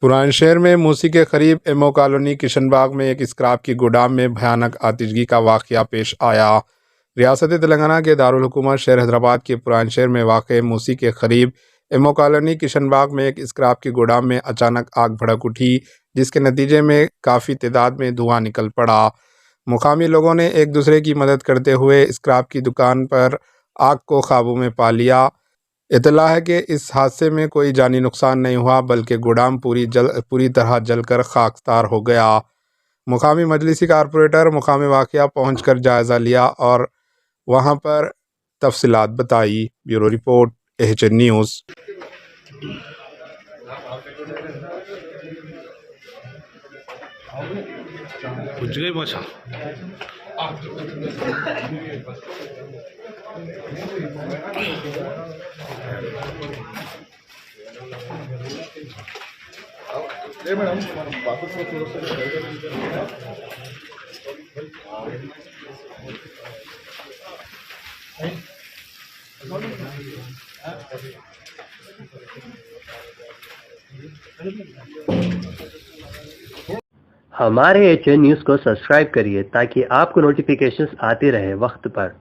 बुलंदशहर में मूसी के करीब एमओ कॉलोनी किशनबाग में एक स्क्रैप की गोदाम में भयानक आतिशगी का वाक़या पेश आया। रियासत तेलंगाना के दारुल हुकूमत शहर हैदराबाद के बुलंदशहर में वाक़ मूसी के करीब एमओ कॉलोनी किशनबाग में एक स्क्रैप की गोदाम में अचानक आग भड़क उठी, जिसके नतीजे में काफ़ी तादाद में धुआं निकल पड़ा। मुकामी लोगों ने एक दूसरे की मदद करते हुए स्क्रैप की दुकान पर आग को काबू में पा लिया। इत्तला है कि इस हादसे में कोई जानी नुकसान नहीं हुआ, बल्कि गोदाम पूरी तरह जलकर खाकसार हो गया। मुकामी मजलिसी कारपोरेटर मुकामी वाक़या पहुंचकर जायज़ा लिया और वहां पर तफसीलात बताई। Bureau report, HN news. बुझ गई मौसा। हमारे एचएन न्यूज़ को सब्सक्राइब करिए ताकि आपको नोटिफिकेशंस आते रहे वक्त पर।